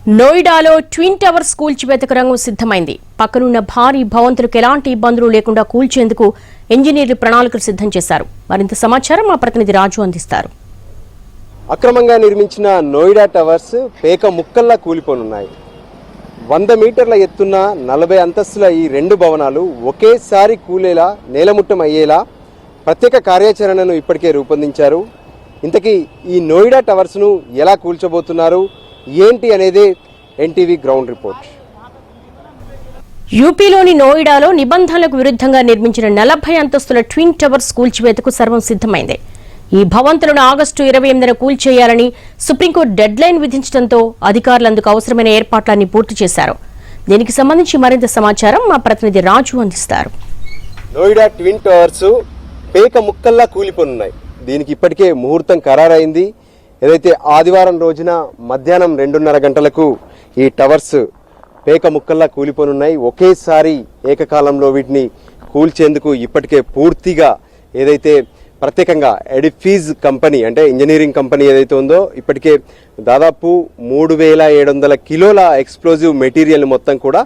నోయిడాలో twin towers కూల్చివేతకు రంగం సిద్ధమైంది. పక్కనున్న భారీ భవంతులకు ఎలాంటి ఇబ్బందులు లేకుండా కూల్చేందుకు ఇంజనీర్లు ప్రణాళికలు సిద్ధం చేశారు. మరింత సమాచారం మా ప్రతినిధి రాజు అందిస్తారు. అక్రమంగా నిర్మించిన నోయిడా టవర్స్ పేక ముక్కల్లా కూలిపోనున్నాయి. 100 మీటర్ల ఎత్తున్న 40 అంతస్తుల ఈ రెండు భవనాలు ఒకేసారి కూలేలా నేలముట్టం అయ్యేలా ప్రత్యేక కార్యాచరణను ఇప్పటికే రూపొందించారు. ఇంతకీ ఈ నోయిడా టవర్స్ను ఎలా కూల్చబోతున్నారు ఏంటి అనేది ఎన్టీవీ గ్రౌండ్ రిపోర్ట్. యూపీలోని నోయిడాలో నిబంధనలకు విరుద్ధంగా నిర్మించిన 40 అంతస్తుల ట్విన్ టవర్స్ కూల్చివేతకు సర్వం సిద్ధమైంది. ఈ భవంతులను ఆగస్టు 28న కూల్చేయాలని సుప్రీంకోర్టు డెడ్ లైన్ విధించడంతో అధికారులు అందుకు అవసరమైన ఏర్పాట్లన్నీ పూర్తి చేశారు. దీనికి సంబంధించి మరింత సమాచారం మా ప్రతినిధి రాజు అందిస్తారు. నోయిడా ట్విన్ టవర్స్ పేక ముక్కల్లా కూలిపోనున్నాయి. దీనికి ఇప్పటికే ముహూర్తం ఖరారైంది. ఏదైతే ఆదివారం రోజున మధ్యాహ్నం 2:30 గంటలకు ఈ టవర్స్ పేక ముక్కల్లా కూలిపోనున్నాయి. ఒకేసారి ఏకకాలంలో వీటిని కూల్చేందుకు ఇప్పటికే పూర్తిగా ఏదైతే ప్రత్యేకంగా ఎడిఫీజ్ కంపెనీ అంటే ఇంజనీరింగ్ కంపెనీ ఏదైతే ఉందో ఇప్పటికే దాదాపు 3700 కిలోల ఎక్స్ప్లోజివ్ మెటీరియల్ మొత్తం కూడా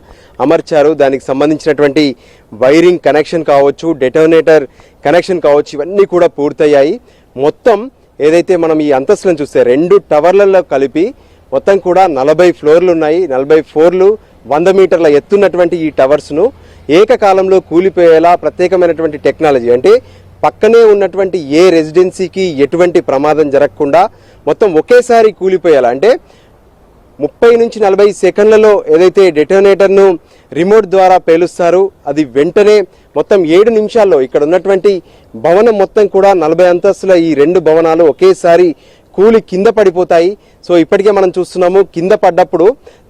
అమర్చారు. దానికి సంబంధించినటువంటి వైరింగ్ కనెక్షన్ కావచ్చు, డెటోనేటర్ కనెక్షన్ కావచ్చు, ఇవన్నీ కూడా పూర్తయ్యాయి. మొత్తం ఏదైతే మనం ఈ అంతస్తులను చూస్తే 2 టవర్లలో కలిపి మొత్తం కూడా 40 ఫ్లోర్లు ఉన్నాయి. 40 ఫ్లోర్లు 100 మీటర్ల ఎత్తున్నటువంటి ఈ టవర్స్ను ఏకకాలంలో కూలిపోయేలా ప్రత్యేకమైనటువంటి టెక్నాలజీ అంటే పక్కనే ఉన్నటువంటి ఏ రెసిడెన్సీకి ఎటువంటి ప్రమాదం జరగకుండా మొత్తం ఒకేసారి కూలిపోయేలా అంటే 30 నుంచి 40 సెకండ్లలో ఏదైతే డెటోనేటర్ను రిమోట్ ద్వారా పేలుస్తారో అది వెంటనే మొత్తం 7 నిమిషాల్లో ఇక్కడ ఉన్నటువంటి భవనం మొత్తం కూడా 40 అంతస్తుల ఈ రెండు భవనాలు ఒకేసారి కూలి కింద పడిపోతాయి. సో ఇప్పటికే మనం చూస్తున్నాము కింద పడ్డప్పుడు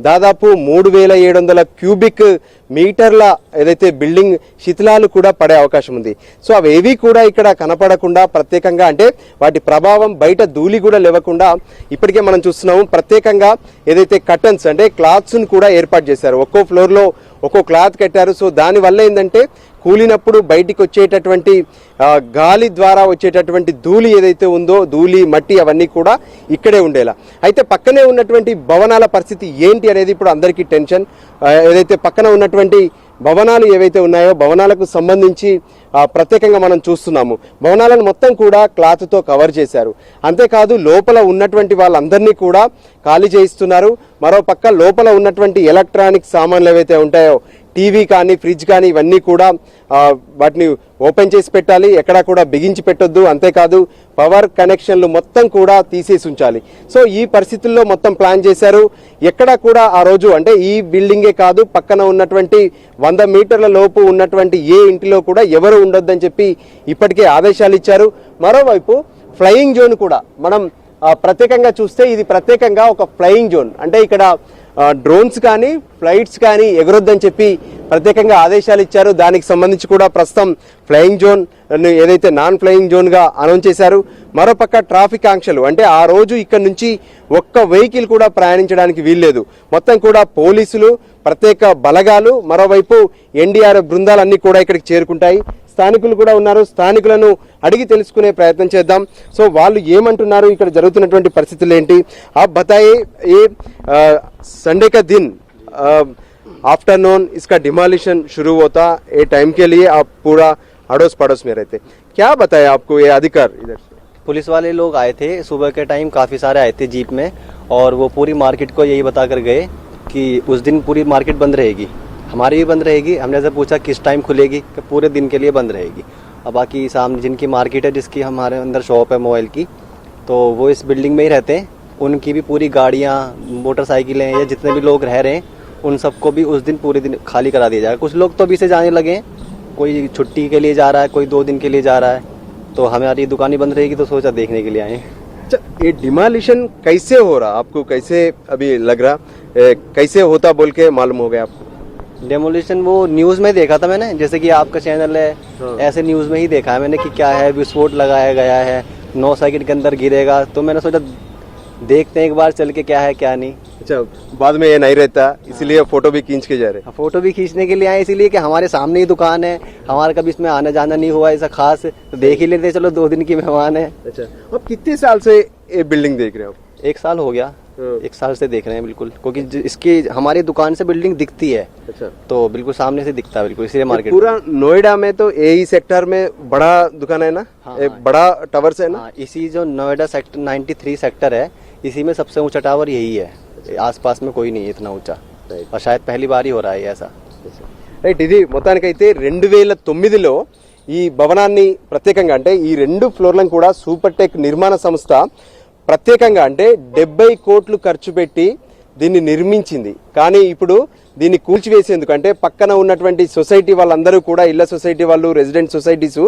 దాదాపు 3700 క్యూబిక్ మీటర్ల ఏదైతే బిల్డింగ్ శిథిలాలు కూడా పడే అవకాశం ఉంది. సో అవేవి కూడా ఇక్కడ కనపడకుండా ప్రత్యేకంగా అంటే వాటి ప్రభావం బయట ధూళి కూడా లేవకుండా ఇప్పటికే మనం చూస్తున్నాము ప్రత్యేకంగా ఏదైతే కర్టన్స్ అంటే క్లాత్స్ను కూడా ఏర్పాటు చేశారు. ఒక్కో ఫ్లోర్లో ఒక్కో క్లాత్ కట్టారు. సో దానివల్ల ఏంటంటే కూలినప్పుడు బయటికి వచ్చేటటువంటి గాలి ద్వారా వచ్చేటటువంటి ధూళి ఏదైతే ఉందో ధూళి మట్టి అవన్నీ కూడా ఇక్కడే ఉండేలా. అయితే పక్కనే ఉన్నటువంటి భవనాల పరిస్థితి ఏంటి అనేది ఇప్పుడు అందరికీ టెన్షన్. ఏదైతే పక్కన ఉన్నటువంటి భవనాలు ఏవైతే ఉన్నాయో భవనాలకు సంబంధించి ప్రత్యేకంగా మనం చూస్తున్నాము భవనాలను మొత్తం కూడా క్లాత్తో కవర్ చేశారు. అంతేకాదు లోపల ఉన్నటువంటి వాళ్ళందరినీ కూడా ఖాళీ చేయిస్తున్నారు. మరో పక్క లోపల ఉన్నటువంటి ఎలక్ట్రానిక్ సామాన్లు ఏవైతే ఉంటాయో టీవీ కానీ ఫ్రిడ్జ్ కానీ ఇవన్నీ కూడా వాటిని ఓపెన్ చేసి పెట్టాలి, ఎక్కడా కూడా బిగించి పెట్టొద్దు. అంతేకాదు పవర్ కనెక్షన్లు మొత్తం కూడా తీసేసి ఉంచాలి. సో ఈ పరిస్థితుల్లో మొత్తం ప్లాన్ చేశారు. ఎక్కడా కూడా ఆ రోజు అంటే ఈ బిల్డింగే కాదు పక్కన ఉన్నటువంటి 100 మీటర్ల లోపు ఉన్నటువంటి ఏ ఇంటిలో కూడా ఎవరు ఉండొద్దని చెప్పి ఇప్పటికే ఆదేశాలు ఇచ్చారు. మరోవైపు ఫ్లయింగ్ జోన్ కూడా మనం ప్రత్యేకంగా చూస్తే ఇది ప్రత్యేకంగా ఒక ఫ్లయింగ్ జోన్ అంటే ఇక్కడ డ్రోన్స్ కానీ ఫ్లైట్స్ కానీ ఎగరొద్దని చెప్పి ప్రత్యేకంగా ఆదేశాలు ఇచ్చారు. దానికి సంబంధించి కూడా ప్రస్తుతం ఫ్లయింగ్ జోన్ ఏదైతే నాన్ ఫ్లయింగ్ జోన్గా అనౌన్స్ చేశారు. మరోపక్క ట్రాఫిక్ ఆంక్షలు అంటే ఆ రోజు ఇక్కడ నుంచి ఒక్క వెహికల్ కూడా ప్రయాణించడానికి వీల్లేదు. మొత్తం కూడా పోలీసులు ప్రత్యేక బలగాలు మరోవైపు ఎన్డీఆర్ఎఫ్ బృందాలన్నీ కూడా ఇక్కడికి చేరుకుంటాయి. స్థానికులు కూడా ఉన్నారు. స్థానికులను అడిగి తెలుసుకునే ప్రయత్నం చేద్దాం. సో వాళ్ళు ఏమంటున్నారు, ఇక్కడ జరుగుతున్నటువంటి పరిస్థితులు ఏంటి. आप बताइए ये संडे का दिन आफ्टरनून इसका डिमोलिशन शुरू होता ये टाइम के लिए आप पूरा अड़ोस पड़ोस में रहते, क्या बताया आपको ये अधिकार? इधर से पुलिस वाले लोग आए थे सुबह के टाइम, काफ़ी सारे आए थे जीप में और वो पूरी मार्केट को यही बता कर गए कि उस दिन पूरी मार्केट बंद रहेगी, हमारी भी बंद रहेगी. हमने से पूछा किस टाइम खुलेगी, कि पूरे दिन के लिए बंद रहेगी. अब बाकी सामने जिनकी मार्केट है जिसकी हमारे अंदर शॉप है मोबाइल की तो वो इस बिल्डिंग में ही रहते हैं. उनकी भी पूरी गाड़ियाँ मोटरसाइकिलें या जितने भी लोग रह रहे हैं उन सबको भी उस दिन पूरे दिन खाली करा दिया जाएगा. कुछ लोग तो अभी से जाने लगे हैं, कोई छुट्टी के लिए जा रहा है, कोई 2 दिन के लिए जा रहा है. तो हमारी दुकान ही बंद रहेगी तो सोचा देखने के लिए आए. अच्छा ये डिमोलिशन कैसे हो रहा आपको, कैसे अभी लग रहा, कैसे होता बोल के मालूम हो गया आपको? डेमोलिशन वो न्यूज़ में देखा था मैंने, जैसे कि आपका चैनल है ऐसे न्यूज़ में ही देखा है मैंने कि क्या है विस्फोट लगाया गया है 9 सेकंड के अंदर गिरेगा. तो मैंने सोचा देखते हैं एक बार चल के क्या है क्या नहीं. अच्छा बाद में ये नहीं रहता इसलिए फोटो भी खींच के जा रहे? फोटो भी खींचने के लिए आए इसीलिए कि हमारे सामने ही दुकान है, हमारा कभी इसमें आना जाना नहीं हुआ ऐसा खास, तो देख ही लेते चलो 2 दिन की मेहमान है. अच्छा अब कितने साल से ये बिल्डिंग देख रहे हो? 1 साल हो गया. 1 साल से देख रहे हैं बिल्कुल, क्योंकि इसकी हमारी दुकान से बिल्डिंग दिखती है, अच्छा, तो बिल्कुल सामने से दिखता है बिल्कुल, इसलिए मार्केट पूरा नोएडा में तो यही सेक्टर में बड़ा दुकान है ना, एक बड़ा टावर्स है ना। हाँ, इसी जो नोएडा सेक्टर 93 सेक्टर है, इसी में सबसे ऊंचा टावर यही है, आसपास में कोई नहीं है इतना ऊंचा, और शायद पहली बार ही हो रहा है ऐसा। రైట్, ఇది మొత్తానికైతే 2009లో ఈ భవనాన్ని ప్రత్యేకంగా అంటే ఈ 2 ఫ్లోర్లను కూడా సూపర్ టెక్ నిర్మాణ సంస్థ ప్రత్యేకంగా అంటే 70 కోట్లు ఖర్చు పెట్టి దీన్ని నిర్మించింది. కానీ ఇప్పుడు దీన్ని కూల్చివేసేందుకు అంటే పక్కన ఉన్నటువంటి సొసైటీ వాళ్ళందరూ కూడా ఇళ్ల సొసైటీ వాళ్ళు, రెసిడెంట్ సొసైటీస్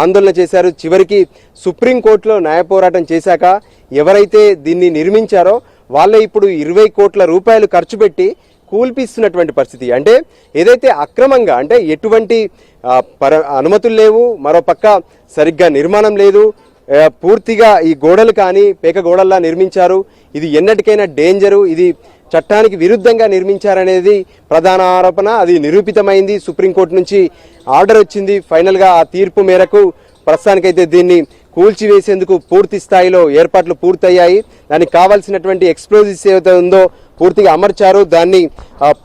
ఆందోళన చేశారు. చివరికి సుప్రీంకోర్టులో న్యాయ పోరాటం చేశాక ఎవరైతే దీన్ని నిర్మించారో వాళ్ళే ఇప్పుడు 20 కోట్ల రూపాయలు ఖర్చు పెట్టి కూల్పిస్తున్నటువంటి పరిస్థితి. అంటే ఏదైతే అక్రమంగా అంటే ఎటువంటి అనుమతులు లేవు, మరోపక్క సరిగ్గా నిర్మాణం లేదు, పూర్తిగా ఈ గోడలు కానీ పేక గోడల్లా నిర్మించారు, ఇది ఎన్నటికైనా డేంజరు, ఇది చట్టానికి విరుద్ధంగా నిర్మించారనేది ప్రధాన ఆరోపణ. అది నిరూపితమైంది, సుప్రీంకోర్టు నుంచి ఆర్డర్ వచ్చింది. ఫైనల్గా ఆ తీర్పు మేరకు ప్రస్తుతానికైతే దీన్ని కూల్చివేసేందుకు పూర్తి స్థాయిలో ఏర్పాట్లు పూర్తయ్యాయి. దానికి కావాల్సినటువంటి ఎక్స్ప్లోజివ్స్ ఏదైతే ఉందో పూర్తిగా అమర్చారు. దాన్ని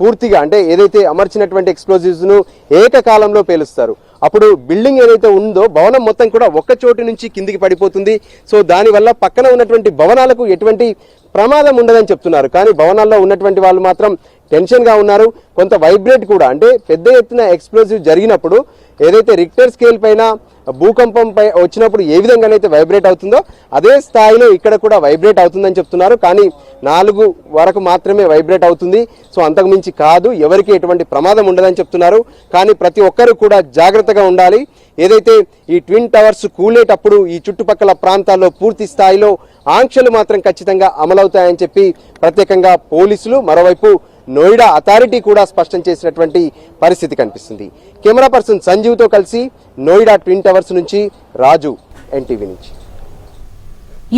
పూర్తిగా అంటే ఏదైతే అమర్చినటువంటి ఎక్స్ప్లోజివ్స్ ను ఏకకాలంలో పేలుస్తారు. అప్పుడు బిల్డింగ్ ఏదైతే ఉందో భవనం మొత్తం కూడా ఒక్క చోటు నుంచి కిందికి పడిపోతుంది. సో దానివల్ల పక్కన ఉన్నటువంటి భవనాలకు ఎటువంటి ప్రమాదం ఉండదని చెప్తున్నారు. కానీ భవనాల్లో ఉన్నటువంటి వాళ్ళు మాత్రం టెన్షన్గా ఉన్నారు. కొంత వైబ్రేట్ కూడా అంటే పెద్ద ఎత్తున ఎక్స్ప్లోజివ్ జరిగినప్పుడు ఏదైతే రిక్టర్ స్కేల్ పైన భూకంపం పై వచ్చినప్పుడు ఏ విధంగానైతే వైబ్రేట్ అవుతుందో అదే స్థాయిలో ఇక్కడ కూడా వైబ్రేట్ అవుతుందని చెప్తున్నారు. కానీ 4 వరకు మాత్రమే వైబ్రేట్ అవుతుంది. సో అంతకు మించి కాదు, ఎవరికి ఎటువంటి ప్రమాదం ఉండదని చెప్తున్నారు. కానీ ప్రతి ఒక్కరూ కూడా జాగ్రత్తగా ఉండాలి. ఏదైతే ఈ ట్విన్ టవర్స్ కూలేటప్పుడు ఈ చుట్టుపక్కల ప్రాంతాల్లో పూర్తి స్థాయిలో ఆంక్షలు మాత్రం ఖచ్చితంగా అమలవుతాయని చెప్పి ప్రత్యేకంగా పోలీసులు, మరోవైపు నోయిడా అథారిటీ కూడా స్పష్టం చేసినటువంటి పరిస్థితి కనిపిస్తుంది. కెమెరా పర్సన్ సంజీవ్తో కలిసి నోయిడా ట్విన్ టవర్స్ నుంచి రాజు, ఎన్టీవీ నుంచి.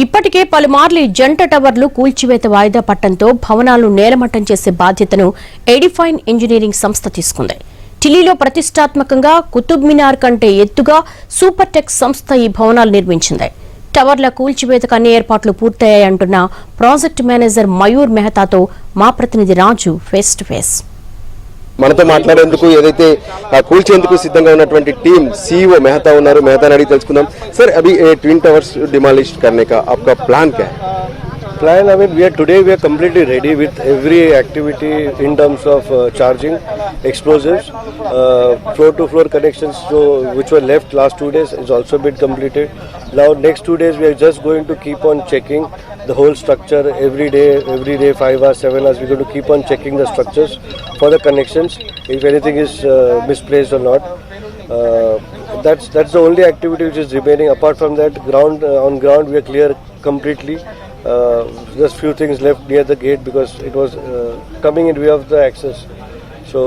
ఇప్పటికే పలుమార్లు ఈ జంట టవర్లు కూల్చివేత వాయిదా పట్టడంతో భవనాలను నేలమట్టం చేసే బాధ్యతను ఎడిఫైన్ ఇంజనీరింగ్ సంస్థ తీసుకుంది. ఢిల్లీలో ప్రతిష్టాత్మకంగా కుతుబ్ మినార్ కంటే ఎత్తుగా సూపర్ టెక్ సంస్థ ఈ భవనాలు నిర్మించింది. టవర్ల కూల్చివేతకు అన్ని ఏర్పాట్లు పూర్తయ్యాయంటున్న ప్రాజెక్ట్ మేనేజర్ మయూర్ మెహతాతో మా ప్రతినిధి రాజు ఫేస్ టు ఫేస్. మనతో మాట్లాడేందుకు ఏదైతే కూల్చేందుకు సిద్ధంగా ఉన్నటువంటి టీం सीईओ मेहता ఉన్నారు. మెహతాని అడిగి తెలుసుకుందాం. सर अभी ट्विन टावर्स डिमोलिश करने का आपका प्लान क्या है? Plan, I mean, we are completely ready with every activity in terms of charging explosives, floor to floor connections which were left last 2 days is also been completed. Now next 2 days we are just going to keep on checking the whole structure every day 5 hours 7 hours we're going to keep on checking the structures for the connections if anything is misplaced or not. That's the only activity which is remaining. Apart from that, on ground we are clear completely. Just few things left near the gate because it was coming in way of the access. So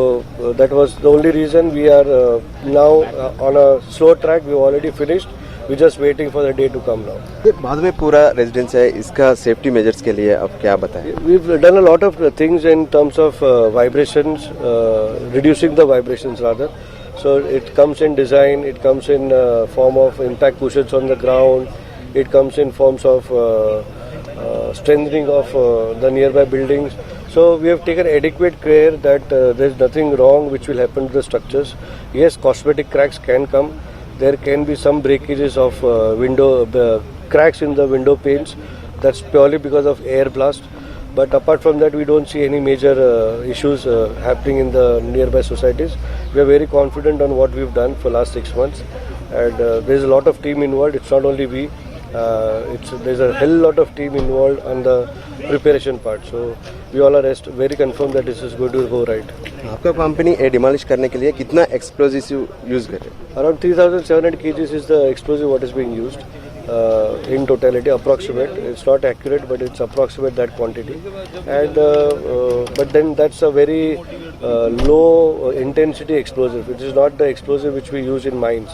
that was the only reason we are now on a slow track. We've already finished. We're just waiting for the day to come now. ये बाद में पूरा residence है, इसका safety measures के लिए अब क्या बताएं? We've done a lot of things in terms of vibrations, reducing the vibrations rather. So it comes in design, it comes in form of impact cushions on the ground, it comes in forms of strengthening of the nearby buildings. So we have taken adequate care that there is nothing wrong which will happen to the structures. Yes, cosmetic cracks can come. There can be some breakages of window cracks in the window panes. That's purely because of air blast. But apart from that, we don't see any major issues happening in the nearby societies. We are very confident on what we've done for last 6 months, and there's a lot of team involved. It's not only we. There's a hell lot of team involved on the preparation part. So we all are very confirmed that this is going to go right. आपका company demolish करने के लिए कितना explosive use करे? Around 3,700 kgs is the explosive what is being used in totality, approximate. It's not accurate, but it's approximate that quantity. And but then that's a very low intensity explosive. It is not the explosive which we use in mines.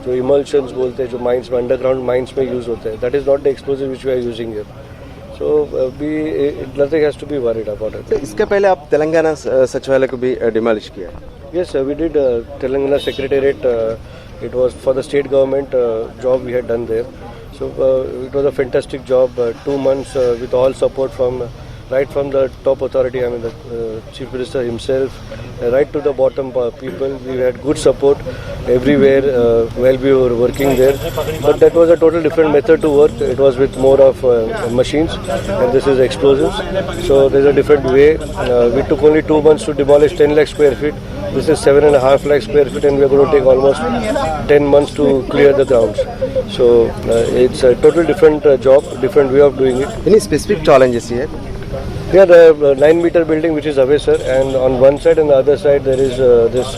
जो emulsions बोलते हैं, जो mines में underground mines में use होते हैं, that is not the explosive which we are using here. So nothing has to be worried about it. इसके पहले आप तेलंगाना सचिवालय को भी डिमोलिश किया है? Yes, we did Telangana Secretariat. It was for the state government job we had done there. So it was a fantastic job. 2 months with all support from right from the top authority, I mean the Chief Minister himself, right to the bottom people. We had good support everywhere while we were working there. But that was a total different method to work. It was with more of machines, and this is explosives. So there's a different way. We took only 2 months to demolish 10 lakh square feet. This is 7.5 lakh square feet, and we are going to take almost 10 months to clear the grounds. So it's a total different job, different way of doing it. Any specific challenges here? Yeah, the 9-meter building which is away, sir, and on one side and the other side there is this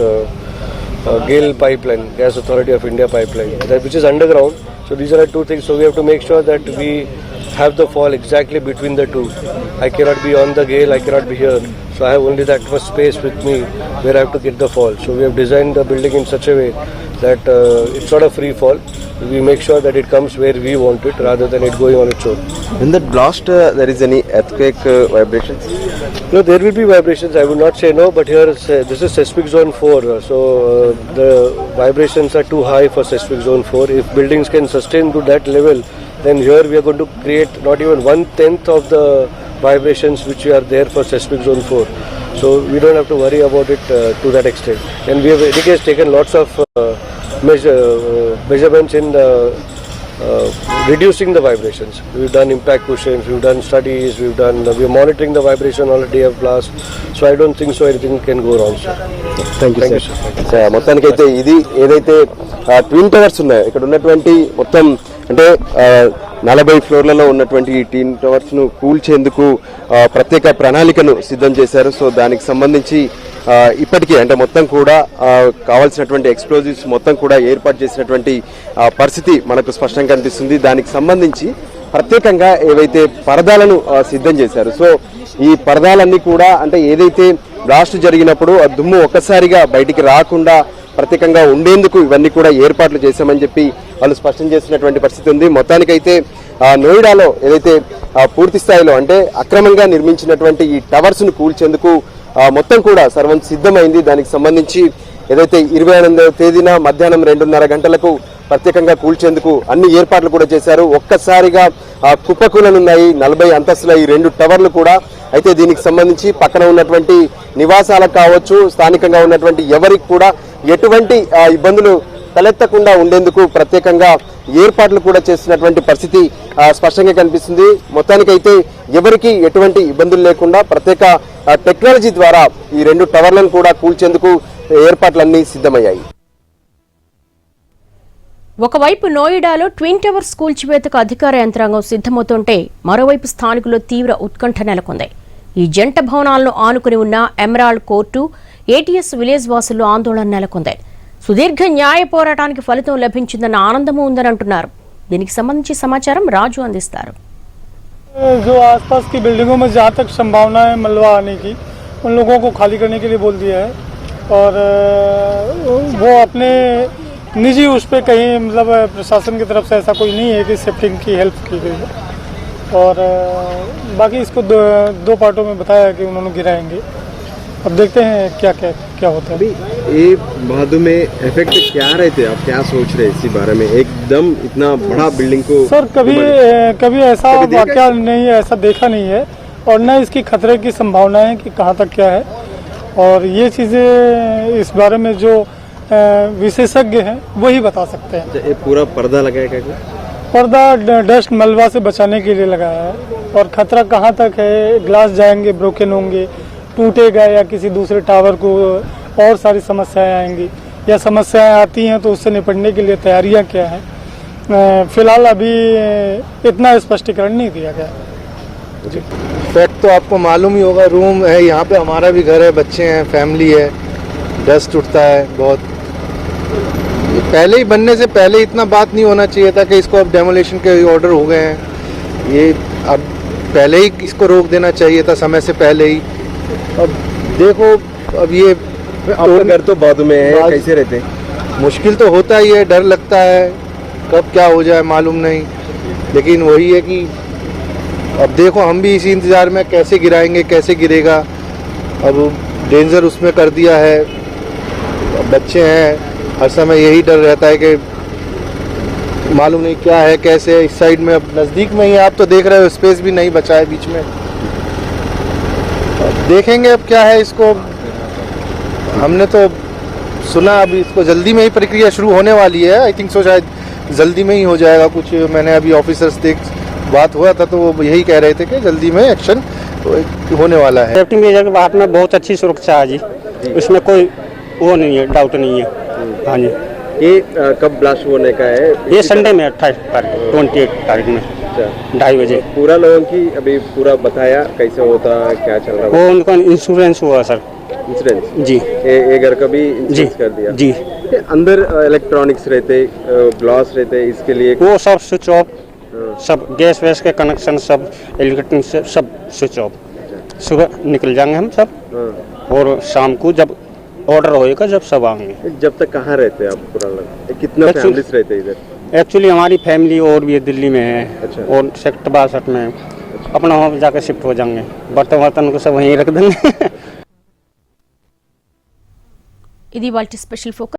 GAIL pipeline, Gas Authority of India pipeline, which is underground. So these are the two things. So we have to make sure that we have the fall exactly between the two. I cannot be on the GAIL, I cannot be here. So I have only that much space with me where I have to get the fall. So we have designed the building in such a way that it's not a free fall. We make sure that it comes where we want it rather than it going on its own. In that blast, there is any earthquake vibrations? No, there will be vibrations. I would not say no, but here this is seismic zone 4. So the vibrations are too high for seismic zone 4. If buildings can sustain to that level, then here we are going to create not even 1/10 of the vibrations which are there for seismic zone 4. So we don't have to worry about it to that extent. And we have in any case taken lots of measurements in reducing the vibrations. We've done impact cushions, we've done studies, we're monitoring the vibration on a day of blast. So I don't think so anything can go wrong, sir. Thank you Thank you, sir. sir. Sir మొత్తానికైతే ఇది ఏదైతే twin towers ఉన్నాయో ఇక్కడ ఉన్నటువంటి మొత్తం అంటే 40 ఫ్లోర్లలో ఉన్నటువంటి ఈ ట్విన్ టవర్స్ ను కూల్చేందుకు ప్రత్యేక ప్రణాళికను సిద్ధం చేశారు. సో దానికి సంబంధించి ఇప్పటికీ అంటే మొత్తం కూడా కావాల్సినటువంటి ఎక్స్ప్లోజివ్స్ మొత్తం కూడా ఏర్పాటు చేసినటువంటి పరిస్థితి మనకు స్పష్టంగా కనిపిస్తుంది. దానికి సంబంధించి ప్రత్యేకంగా ఏవైతే పరదాలను సిద్ధం చేశారు. సో ఈ పరదాలన్నీ కూడా అంటే ఏదైతే బ్లాస్ట్ జరిగినప్పుడు ఆ దుమ్ము ఒక్కసారిగా బయటికి రాకుండా ప్రత్యేకంగా ఉండేందుకు ఇవన్నీ కూడా ఏర్పాట్లు చేశామని చెప్పి వాళ్ళు స్పష్టం చేసినటువంటి పరిస్థితి ఉంది. మొత్తానికైతే నోయిడాలో ఏదైతే పూర్తి స్థాయిలో అంటే అక్రమంగా నిర్మించినటువంటి ఈ టవర్స్ ను కూల్చేందుకు మొత్తం కూడా సర్వం సిద్ధమైంది. దానికి సంబంధించి ఏదైతే 28వ తేదీన మధ్యాహ్నం 2:30 గంటలకు ప్రత్యేకంగా కూల్చేందుకు అన్ని ఏర్పాట్లు కూడా చేశారు. ఒక్కసారిగా కుప్పకూలనున్నాయి 40 అంతస్తుల ఈ 2 టవర్లు కూడా. అయితే దీనికి సంబంధించి పక్కన ఉన్నటువంటి నివాసాలకు కావచ్చు, స్థానికంగా ఉన్నటువంటి ఎవరికి కూడా ఎటువంటి ఇబ్బందులు తలెత్తకుండా ఉండేందుకు ప్రత్యేకంగా ఏర్పాట్లు కూడా చేస్తున్నటువంటి పరిస్థితి స్పష్టంగా కనిపిస్తుంది. మొత్తానికైతే ఎవరికి ఎటువంటి ఇబ్బందులు లేకుండా ప్రత్యేక టెక్నాలజీ ద్వారా ఈ 2 టవర్లను కూడా కూల్చేందుకు ఏర్పాట్లన్నీ సిద్ధమయ్యాయి. ఒకవైపు నోయిడాలో ట్విన్ టవర్స్ కూల్చివేతకు అధికార యంత్రాంగం సిద్ధమవుతుంటే మరోవైపు స్థానికుల్లో తీవ్ర ఉత్కంఠ నెలకొంది. ఈ జంట భవనాలను ఆనుకుని ఉన్న ఎమరాల్డ్ కోర్టు, ఏటీఎస్ విలేజ్ వాసుల్లో ఆందోళన నెలకొంది. సుదీర్ఘ న్యాయ పోరాటానికి ఫలితం లభించిందన్న ఆనందము ఉందని అంటున్నారు. దీనికి సంబంధించి సమాచారం రాజు అందిస్తారు. जो आसपास की बिल्डिंगों में जहाँ तक संभावना है मलबा आने की, उन लोगों को खाली करने के लिए बोल दिया है और वो अपने निजी उस पर कहीं मतलब प्रशासन की तरफ से ऐसा कोई नहीं है कि शिफ्टिंग की हेल्प की गई है। और बाकी इसको दो पार्टों में बताया कि उन्होंने गिराएंगे। अब देखते हैं क्या होता है। अभी ये भादु में इफेक्ट क्या रहते हैं, आप क्या सोच रहे हैं इसी बारे में? एकदम इतना बड़ा बिल्डिंग को सर कभी ऐसा वाकया नहीं है, ऐसा देखा नहीं है और न इसकी खतरे की संभावना है कि कहाँ तक क्या है। और ये चीज़ें इस बारे में जो विशेषज्ञ हैं वही बता सकते हैं। ये पूरा पर्दा लगाया क्या? पर्दा डस्ट मलबा से बचाने के लिए लगाया है और खतरा कहाँ तक है, ग्लास जाएंगे, ब्रोकन होंगे, टूटेगा या किसी दूसरे टावर को और सारी समस्याएं आएंगी या समस्याएं आती हैं तो उससे निपटने के लिए तैयारियां क्या हैं, फिलहाल अभी इतना स्पष्टीकरण नहीं दिया गया। फैक्ट तो आपको मालूम ही होगा, रूम है यहाँ पे, हमारा भी घर है, बच्चे हैं, फैमिली है, डस्ट उठता है बहुत। पहले ही बनने से पहले इतना बात नहीं होना चाहिए था कि इसको अब डेमोलिशन के ऑर्डर हो गए हैं, ये अब पहले ही इसको रोक देना चाहिए था, समय से पहले ही। अब देखो अब ये आपका घर तो बादू में है, कैसे रहते? मुश्किल तो होता ही है, डर लगता है कब क्या हो जाए मालूम नहीं, लेकिन वही है कि अब देखो हम भी इसी इंतज़ार में कैसे गिराएंगे, कैसे गिरेगा। अब डेंजर उसमें कर दिया है, बच्चे हैं, हर समय यही डर रहता है कि मालूम नहीं क्या है कैसे। इस साइड में अब नज़दीक में ही आप तो देख रहे हो स्पेस भी नहीं बचा है बीच में, देखेंगे अब क्या है इसको। हमने तो सुना अभी इसको जल्दी में ही प्रक्रिया शुरू होने वाली है। आई थिंक सो शायद जल्दी में ही हो जाएगा कुछ। मैंने अभी ऑफिसर्स से बात हुआ था तो वो यही कह रहे थे कि जल्दी में एक्शन होने वाला है। सेफ्टी मेजर के बात में बहुत अच्छी सुरक्षा है जी, इसमें कोई वो नहीं है, डाउट नहीं है। हाँ जी। ये कब ब्लास्ट होने का है? ये संडे में 28 तारीख 28 तारीख में 2:30 बजे। पूरा लोगों की अभी पूरा बताया कैसे होता क्या चल रहा वो उनका इंश्योरेंस हुआ सर। इंश्योरेंस जी। ये घर का भी जी इंश्योरेंस कर दिया जी। अंदर इलेक्ट्रॉनिक्स रहते, ग्लास रहते, इसके लिए वो सब स्विच ऑफ, सब गैस वैस के कनेक्शन सब इलेक्ट्रिक से सब स्विच ऑफ। सुबह निकल जाएंगे हम सब और शाम को जब ऑर्डर होएगा जब सब आएंगे। जब तक कहाँ रहते हैं आप पूरा लोग? कितना Actually- फैमिलीज रहते हैं इधर? एक्चुअली हमारी फैमिली और भी दिल्ली में है। अच्छा। और सेक्टर 62 में अपना वहाँ जाकर शिफ्ट हो जाएंगे। बर्तन वर्तन को सब वहीं रख देंगे। ఇది వాళ్ళ స్పెషల్ ఫోకస్.